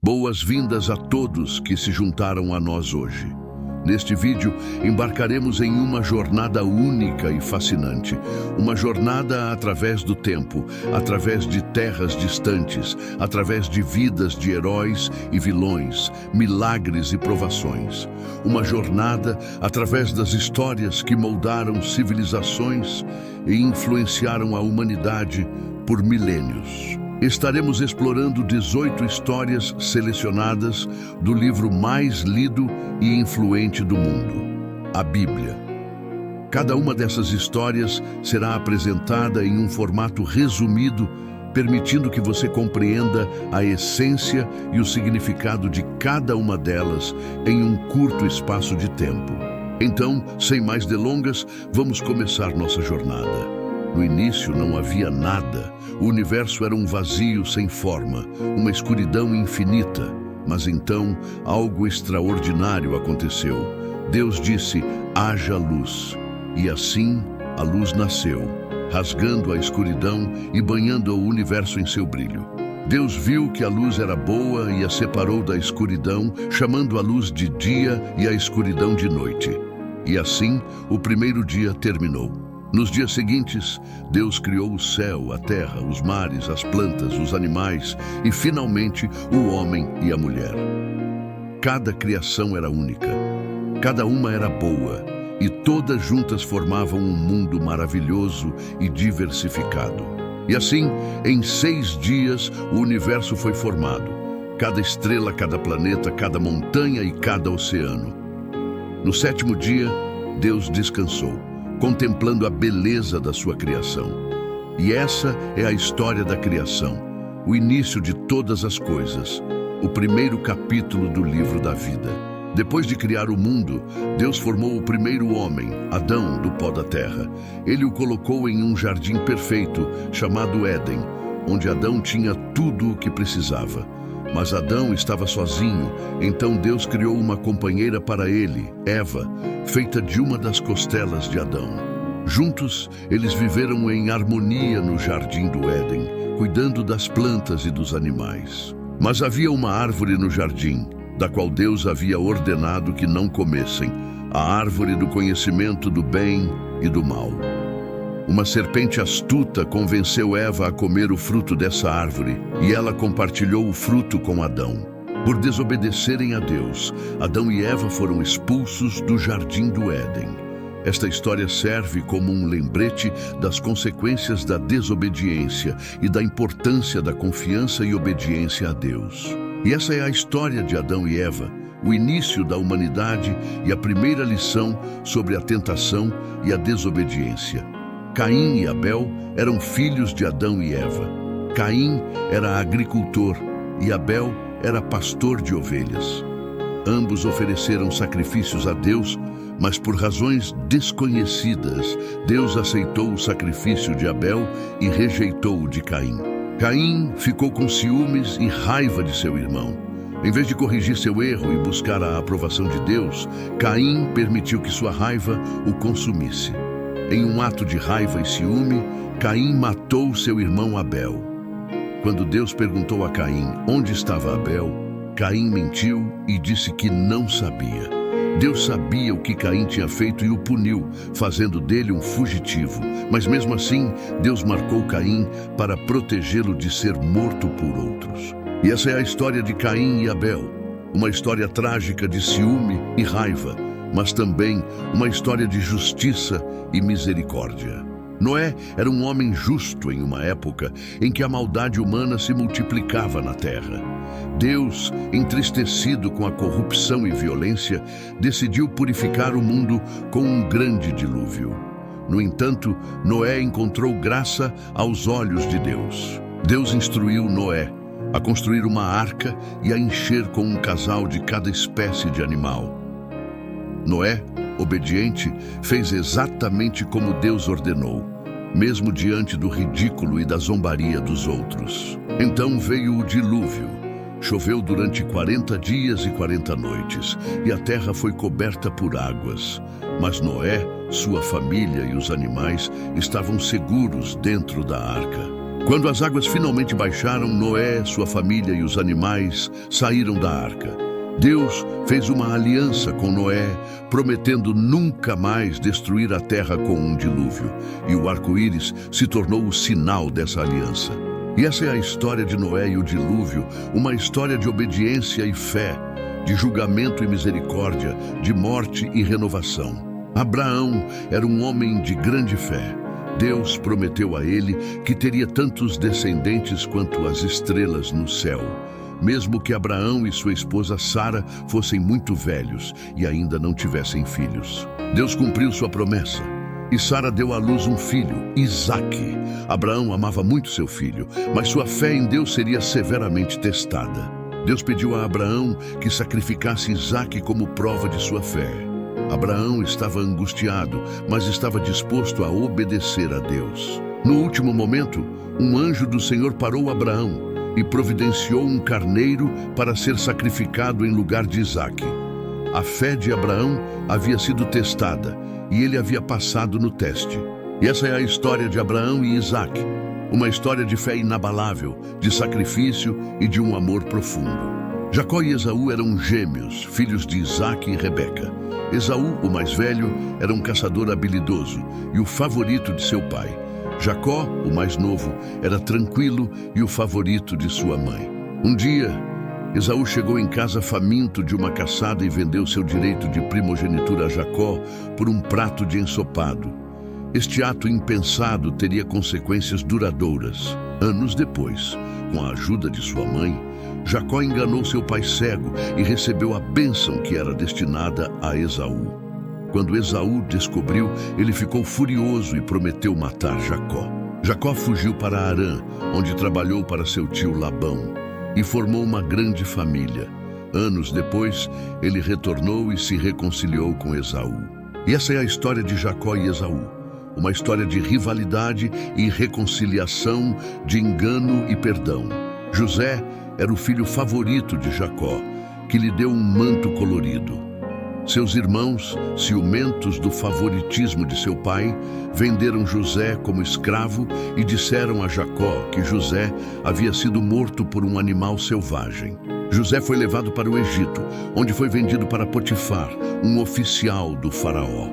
Boas-vindas a todos que se juntaram a nós hoje. Neste vídeo, embarcaremos em uma jornada única e fascinante. Uma jornada através do tempo, através de terras distantes, através de vidas de heróis e vilões, milagres e provações. Uma jornada através das histórias que moldaram civilizações e influenciaram a humanidade por milênios. Estaremos explorando 18 histórias selecionadas do livro mais lido e influente do mundo, a Bíblia. Cada uma dessas histórias será apresentada em um formato resumido, permitindo que você compreenda a essência e o significado de cada uma delas em um curto espaço de tempo. Então, sem mais delongas, vamos começar nossa jornada. No início não havia nada. O universo era um vazio sem forma, uma escuridão infinita. Mas então, algo extraordinário aconteceu. Deus disse, haja luz. E assim, a luz nasceu, rasgando a escuridão e banhando o universo em seu brilho. Deus viu que a luz era boa e a separou da escuridão, chamando a luz de dia e a escuridão de noite. E assim, o primeiro dia terminou. Nos dias seguintes, Deus criou o céu, a terra, os mares, as plantas, os animais e, finalmente, o homem e a mulher. Cada criação era única, cada uma era boa, e todas juntas formavam um mundo maravilhoso e diversificado. E assim, em 6 dias, o universo foi formado. Cada estrela, cada planeta, cada montanha e cada oceano. No 7º dia, Deus descansou, contemplando a beleza da sua criação. E essa é a história da criação, o início de todas as coisas, o primeiro capítulo do livro da vida. Depois de criar o mundo, Deus formou o primeiro homem, Adão, do pó da terra. Ele o colocou em um jardim perfeito, chamado Éden, onde Adão tinha tudo o que precisava. Mas Adão estava sozinho, então Deus criou uma companheira para ele, Eva, feita de uma das costelas de Adão. Juntos, eles viveram em harmonia no jardim do Éden, cuidando das plantas e dos animais. Mas havia uma árvore no jardim, da qual Deus havia ordenado que não comessem, a árvore do conhecimento do bem e do mal. Uma serpente astuta convenceu Eva a comer o fruto dessa árvore, e ela compartilhou o fruto com Adão. Por desobedecerem a Deus, Adão e Eva foram expulsos do jardim do Éden. Esta história serve como um lembrete das consequências da desobediência e da importância da confiança e obediência a Deus. E essa é a história de Adão e Eva, o início da humanidade e a primeira lição sobre a tentação e a desobediência. Caim e Abel eram filhos de Adão e Eva. Caim era agricultor e Abel era pastor de ovelhas. Ambos ofereceram sacrifícios a Deus, mas por razões desconhecidas, Deus aceitou o sacrifício de Abel e rejeitou o de Caim. Caim ficou com ciúmes e raiva de seu irmão. Em vez de corrigir seu erro e buscar a aprovação de Deus, Caim permitiu que sua raiva o consumisse. Em um ato de raiva e ciúme, Caim matou seu irmão Abel. Quando Deus perguntou a Caim onde estava Abel, Caim mentiu e disse que não sabia. Deus sabia o que Caim tinha feito e o puniu, fazendo dele um fugitivo. Mas mesmo assim, Deus marcou Caim para protegê-lo de ser morto por outros. E essa é a história de Caim e Abel, uma história trágica de ciúme e raiva, mas também uma história de justiça e misericórdia. Noé era um homem justo em uma época em que a maldade humana se multiplicava na terra. Deus, entristecido com a corrupção e violência, decidiu purificar o mundo com um grande dilúvio. No entanto, Noé encontrou graça aos olhos de Deus. Deus instruiu Noé a construir uma arca e a encher com um casal de cada espécie de animal. Noé, obediente, fez exatamente como Deus ordenou, mesmo diante do ridículo e da zombaria dos outros. Então veio o dilúvio. Choveu durante 40 dias e 40 noites, e a terra foi coberta por águas. Mas Noé, sua família e os animais estavam seguros dentro da arca. Quando as águas finalmente baixaram, Noé, sua família e os animais saíram da arca. Deus fez uma aliança com Noé, prometendo nunca mais destruir a terra com um dilúvio. E o arco-íris se tornou o sinal dessa aliança. E essa é a história de Noé e o dilúvio, uma história de obediência e fé, de julgamento e misericórdia, de morte e renovação. Abraão era um homem de grande fé. Deus prometeu a ele que teria tantos descendentes quanto as estrelas no céu, mesmo que Abraão e sua esposa Sara fossem muito velhos e ainda não tivessem filhos. Deus cumpriu sua promessa e Sara deu à luz um filho, Isaque. Abraão amava muito seu filho, mas sua fé em Deus seria severamente testada. Deus pediu a Abraão que sacrificasse Isaque como prova de sua fé. Abraão estava angustiado, mas estava disposto a obedecer a Deus. No último momento, um anjo do Senhor parou Abraão e providenciou um carneiro para ser sacrificado em lugar de Isaque. A fé de Abraão havia sido testada e ele havia passado no teste. E essa é a história de Abraão e Isaque, uma história de fé inabalável, de sacrifício e de um amor profundo. Jacó e Esaú eram gêmeos, filhos de Isaque e Rebeca. Esaú, o mais velho, era um caçador habilidoso e o favorito de seu pai. Jacó, o mais novo, era tranquilo e o favorito de sua mãe. Um dia, Esaú chegou em casa faminto de uma caçada e vendeu seu direito de primogenitura a Jacó por um prato de ensopado. Este ato impensado teria consequências duradouras. Anos depois, com a ajuda de sua mãe, Jacó enganou seu pai cego e recebeu a bênção que era destinada a Esaú. Quando Esaú descobriu, ele ficou furioso e prometeu matar Jacó. Jacó fugiu para Harã, onde trabalhou para seu tio Labão, e formou uma grande família. Anos depois, ele retornou e se reconciliou com Esaú. E essa é a história de Jacó e Esaú. Uma história de rivalidade e reconciliação, de engano e perdão. José era o filho favorito de Jacó, que lhe deu um manto colorido. Seus irmãos, ciumentos do favoritismo de seu pai, venderam José como escravo e disseram a Jacó que José havia sido morto por um animal selvagem. José foi levado para o Egito, onde foi vendido para Potifar, um oficial do faraó.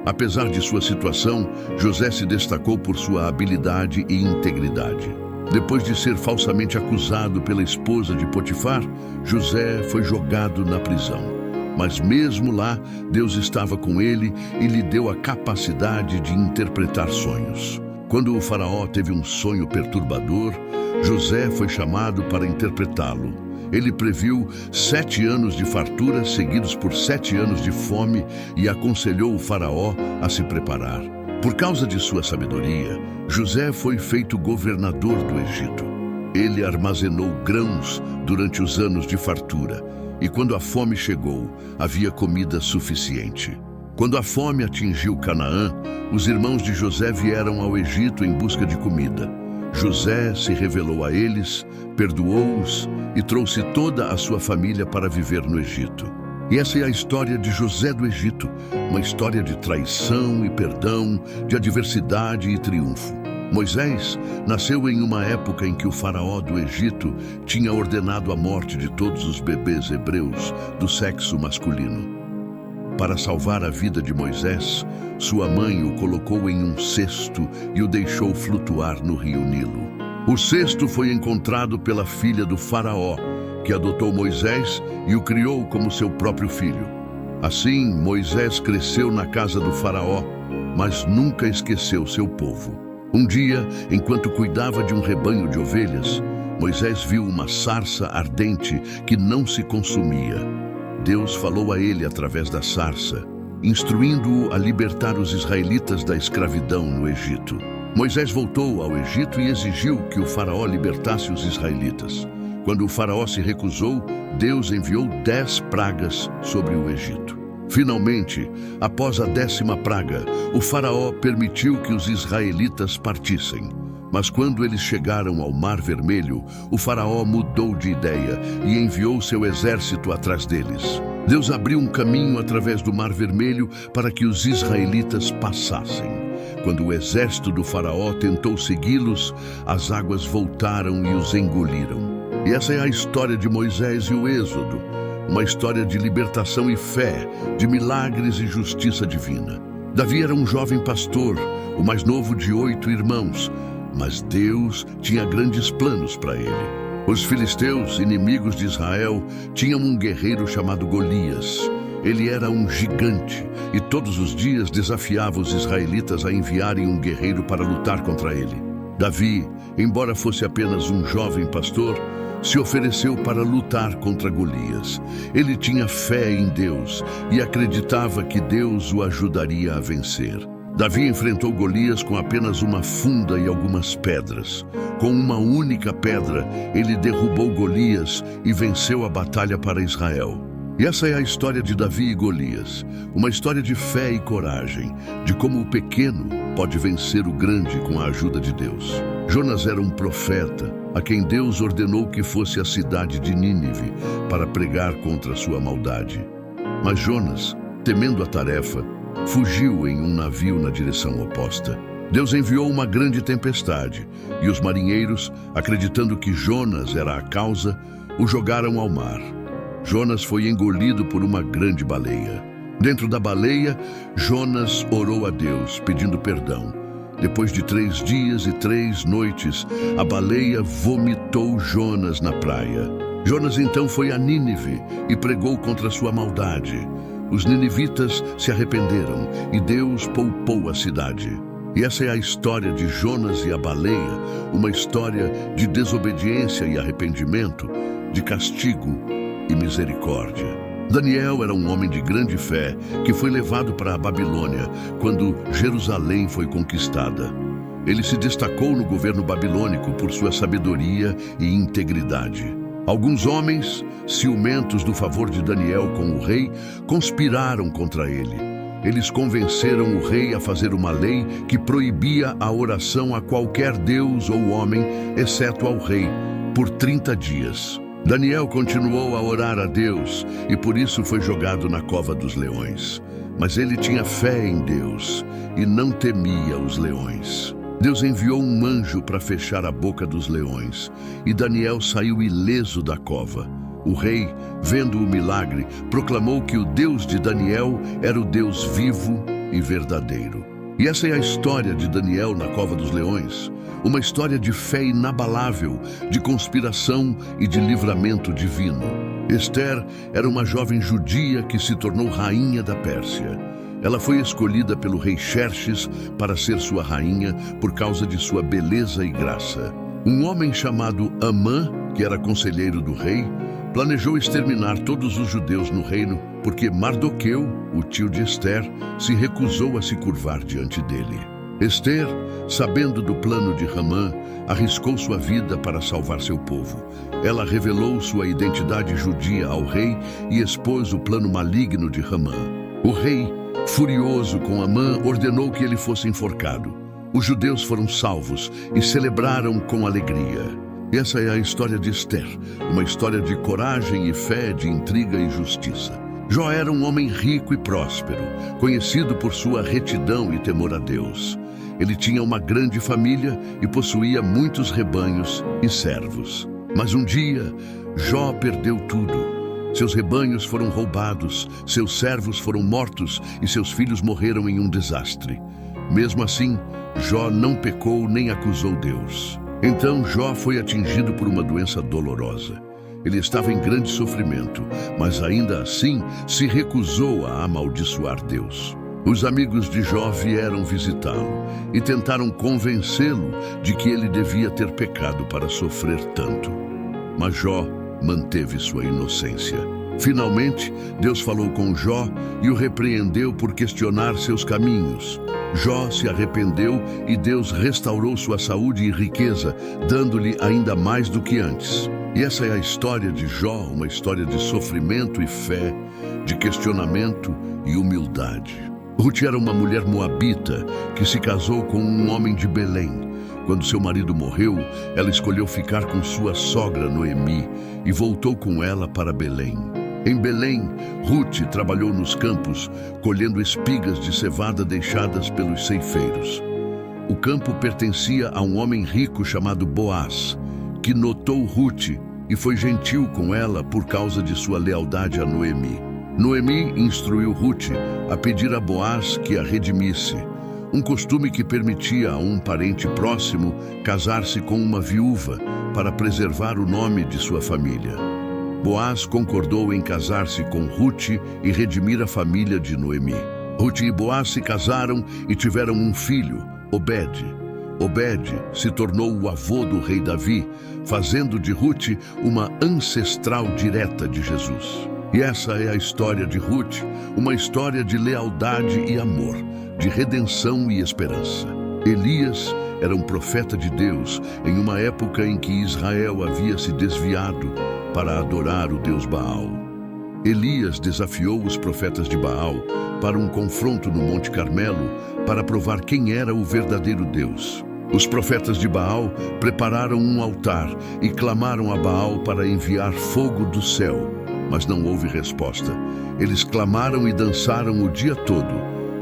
Apesar de sua situação, José se destacou por sua habilidade e integridade. Depois de ser falsamente acusado pela esposa de Potifar, José foi jogado na prisão. Mas mesmo lá, Deus estava com ele e lhe deu a capacidade de interpretar sonhos. Quando o faraó teve um sonho perturbador, José foi chamado para interpretá-lo. Ele previu 7 anos de fartura seguidos por 7 anos de fome e aconselhou o faraó a se preparar. Por causa de sua sabedoria, José foi feito governador do Egito. Ele armazenou grãos durante os anos de fartura, e quando a fome chegou, havia comida suficiente. Quando a fome atingiu Canaã, os irmãos de José vieram ao Egito em busca de comida. José se revelou a eles, perdoou-os e trouxe toda a sua família para viver no Egito. E essa é a história de José do Egito, uma história de traição e perdão, de adversidade e triunfo. Moisés nasceu em uma época em que o faraó do Egito tinha ordenado a morte de todos os bebês hebreus do sexo masculino. Para salvar a vida de Moisés, sua mãe o colocou em um cesto e o deixou flutuar no rio Nilo. O cesto foi encontrado pela filha do faraó, que adotou Moisés e o criou como seu próprio filho. Assim, Moisés cresceu na casa do faraó, mas nunca esqueceu seu povo. Um dia, enquanto cuidava de um rebanho de ovelhas, Moisés viu uma sarça ardente que não se consumia. Deus falou a ele através da sarça, instruindo-o a libertar os israelitas da escravidão no Egito. Moisés voltou ao Egito e exigiu que o faraó libertasse os israelitas. Quando o faraó se recusou, Deus enviou 10 pragas sobre o Egito. Finalmente, após a 10ª praga, o faraó permitiu que os israelitas partissem. Mas quando eles chegaram ao Mar Vermelho, o faraó mudou de ideia e enviou seu exército atrás deles. Deus abriu um caminho através do Mar Vermelho para que os israelitas passassem. Quando o exército do faraó tentou segui-los, as águas voltaram e os engoliram. E essa é a história de Moisés e o Êxodo, uma história de libertação e fé, de milagres e justiça divina. Davi era um jovem pastor, o mais novo de 8 irmãos, mas Deus tinha grandes planos para ele. Os filisteus, inimigos de Israel, tinham um guerreiro chamado Golias. Ele era um gigante e todos os dias desafiava os israelitas a enviarem um guerreiro para lutar contra ele. Davi, embora fosse apenas um jovem pastor, se ofereceu para lutar contra Golias. Ele tinha fé em Deus e acreditava que Deus o ajudaria a vencer. Davi enfrentou Golias com apenas uma funda e algumas pedras. Com uma única pedra, ele derrubou Golias e venceu a batalha para Israel. E essa é a história de Davi e Golias, uma história de fé e coragem, de como o pequeno pode vencer o grande com a ajuda de Deus. Jonas era um profeta, a quem Deus ordenou que fosse à cidade de Nínive para pregar contra sua maldade. Mas Jonas, temendo a tarefa, fugiu em um navio na direção oposta. Deus enviou uma grande tempestade, e os marinheiros, acreditando que Jonas era a causa, o jogaram ao mar. Jonas foi engolido por uma grande baleia. Dentro da baleia, Jonas orou a Deus, pedindo perdão. Depois de 3 dias e 3 noites, a baleia vomitou Jonas na praia. Jonas então foi a Nínive e pregou contra sua maldade. Os ninivitas se arrependeram e Deus poupou a cidade. E essa é a história de Jonas e a baleia, uma história de desobediência e arrependimento, de castigo e misericórdia. Daniel era um homem de grande fé que foi levado para a Babilônia quando Jerusalém foi conquistada. Ele se destacou no governo babilônico por sua sabedoria e integridade. Alguns homens, ciumentos do favor de Daniel com o rei, conspiraram contra ele. Eles convenceram o rei a fazer uma lei que proibia a oração a qualquer deus ou homem, exceto ao rei, por 30 dias. Daniel continuou a orar a Deus e por isso foi jogado na cova dos leões. Mas ele tinha fé em Deus e não temia os leões. Deus enviou um anjo para fechar a boca dos leões e Daniel saiu ileso da cova. O rei, vendo o milagre, proclamou que o Deus de Daniel era o Deus vivo e verdadeiro. E essa é a história de Daniel na cova dos leões, uma história de fé inabalável, de conspiração e de livramento divino. Ester era uma jovem judia que se tornou rainha da Pérsia. Ela foi escolhida pelo rei Xerxes para ser sua rainha por causa de sua beleza e graça. Um homem chamado Amã, que era conselheiro do rei, planejou exterminar todos os judeus no reino porque Mardoqueu, o tio de Ester, se recusou a se curvar diante dele. Ester, sabendo do plano de Hamã, arriscou sua vida para salvar seu povo. Ela revelou sua identidade judia ao rei e expôs o plano maligno de Hamã. O rei, furioso com Amã, ordenou que ele fosse enforcado. Os judeus foram salvos e celebraram com alegria. Essa é a história de Ester, uma história de coragem e fé, de intriga e justiça. Jó era um homem rico e próspero, conhecido por sua retidão e temor a Deus. Ele tinha uma grande família e possuía muitos rebanhos e servos. Mas um dia, Jó perdeu tudo. Seus rebanhos foram roubados, seus servos foram mortos e seus filhos morreram em um desastre. Mesmo assim, Jó não pecou nem acusou Deus. Então Jó foi atingido por uma doença dolorosa. Ele estava em grande sofrimento, mas ainda assim se recusou a amaldiçoar Deus. Os amigos de Jó vieram visitá-lo e tentaram convencê-lo de que ele devia ter pecado para sofrer tanto. Mas Jó manteve sua inocência. Finalmente, Deus falou com Jó e o repreendeu por questionar seus caminhos. Jó se arrependeu e Deus restaurou sua saúde e riqueza, dando-lhe ainda mais do que antes. E essa é a história de Jó, uma história de sofrimento e fé, de questionamento e humildade. Ruth era uma mulher moabita que se casou com um homem de Belém. Quando seu marido morreu, ela escolheu ficar com sua sogra Noemi e voltou com ela para Belém. Em Belém, Ruth trabalhou nos campos, colhendo espigas de cevada deixadas pelos ceifeiros. campo pertencia a um homem rico chamado Boaz, que notou Ruth e foi gentil com ela por causa de sua lealdade a Noemi. Noemi instruiu Ruth a pedir a Boaz que a redimisse, um costume que permitia a um parente próximo casar-se com uma viúva para preservar o nome de sua família. Boaz concordou em casar-se com Ruth e redimir a família de Noemi. Ruth e Boaz se casaram e tiveram um filho, Obed. Obed se tornou o avô do rei Davi, fazendo de Ruth uma ancestral direta de Jesus. E essa é a história de Ruth, uma história de lealdade e amor, de redenção e esperança. Elias era um profeta de Deus em uma época em que Israel havia se desviado para adorar o Deus Baal. Elias desafiou os profetas de Baal para um confronto no Monte Carmelo para provar quem era o verdadeiro Deus. Os profetas de Baal prepararam um altar e clamaram a Baal para enviar fogo do céu, mas não houve resposta. Eles clamaram e dançaram o dia todo,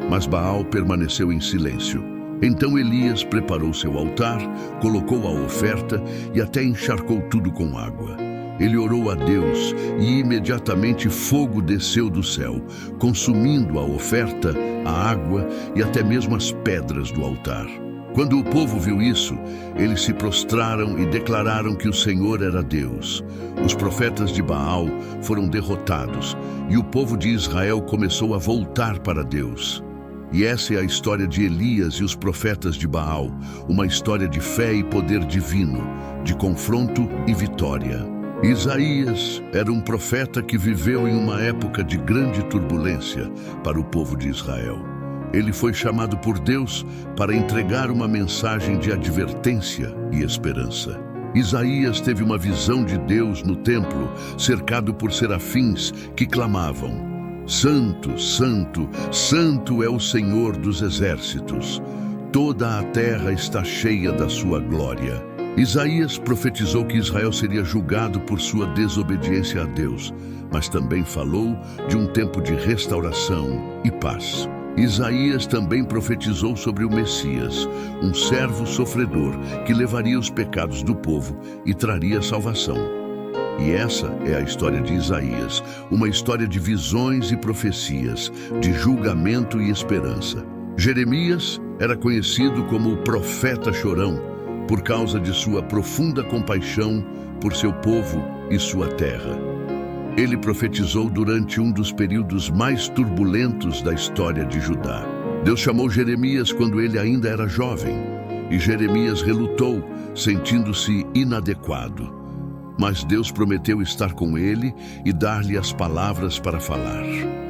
mas Baal permaneceu em silêncio. Então Elias preparou seu altar, colocou a oferta e até encharcou tudo com água. Ele orou a Deus e imediatamente fogo desceu do céu, consumindo a oferta, a água e até mesmo as pedras do altar. Quando o povo viu isso, eles se prostraram e declararam que o Senhor era Deus. Os profetas de Baal foram derrotados e o povo de Israel começou a voltar para Deus. E essa é a história de Elias e os profetas de Baal, uma história de fé e poder divino, de confronto e vitória. Isaías era um profeta que viveu em uma época de grande turbulência para o povo de Israel. Ele foi chamado por Deus para entregar uma mensagem de advertência e esperança. Isaías teve uma visão de Deus no templo, cercado por serafins que clamavam: Santo, Santo, Santo é o Senhor dos exércitos. Toda a terra está cheia da sua glória. Isaías profetizou que Israel seria julgado por sua desobediência a Deus, mas também falou de um tempo de restauração e paz. Isaías também profetizou sobre o Messias, um servo sofredor que levaria os pecados do povo e traria salvação. E essa é a história de Isaías, uma história de visões e profecias, de julgamento e esperança. Jeremias era conhecido como o profeta chorão, por causa de sua profunda compaixão por seu povo e sua terra. Ele profetizou durante um dos períodos mais turbulentos da história de Judá. Deus chamou Jeremias quando ele ainda era jovem, e Jeremias relutou, sentindo-se inadequado. Mas Deus prometeu estar com ele e dar-lhe as palavras para falar.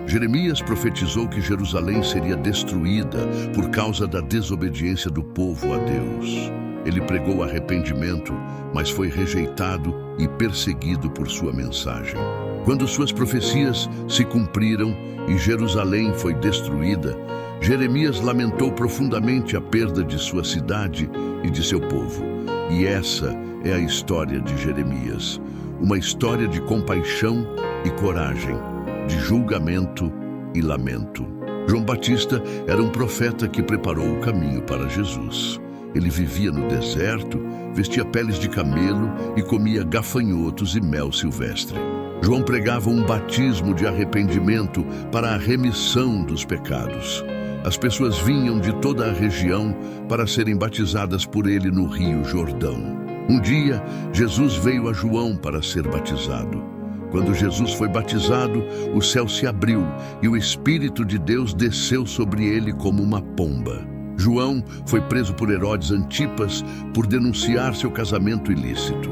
Jeremias profetizou que Jerusalém seria destruída por causa da desobediência do povo a Deus. Ele pregou arrependimento, mas foi rejeitado e perseguido por sua mensagem. Quando suas profecias se cumpriram e Jerusalém foi destruída, Jeremias lamentou profundamente a perda de sua cidade e de seu povo. E essa é a história de Jeremias, uma história de compaixão e coragem, de julgamento e lamento. João Batista era um profeta que preparou o caminho para Jesus. Ele vivia no deserto, vestia peles de camelo e comia gafanhotos e mel silvestre. João pregava um batismo de arrependimento para a remissão dos pecados. As pessoas vinham de toda a região para serem batizadas por ele no Rio Jordão. Um dia, Jesus veio a João para ser batizado. Quando Jesus foi batizado, o céu se abriu e o Espírito de Deus desceu sobre ele como uma pomba. João foi preso por Herodes Antipas por denunciar seu casamento ilícito.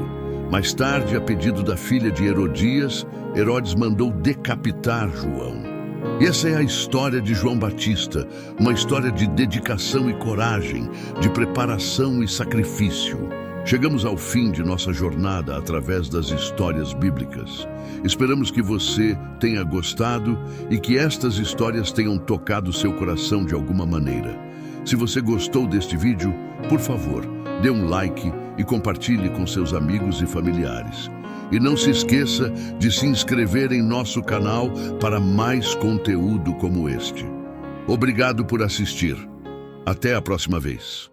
Mais tarde, a pedido da filha de Herodias, Herodes mandou decapitar João. E essa é a história de João Batista, uma história de dedicação e coragem, de preparação e sacrifício. Chegamos ao fim de nossa jornada através das histórias bíblicas. Esperamos que você tenha gostado e que estas histórias tenham tocado seu coração de alguma maneira. Se você gostou deste vídeo, por favor, dê um like e compartilhe com seus amigos e familiares. E não se esqueça de se inscrever em nosso canal para mais conteúdo como este. Obrigado por assistir. Até a próxima vez.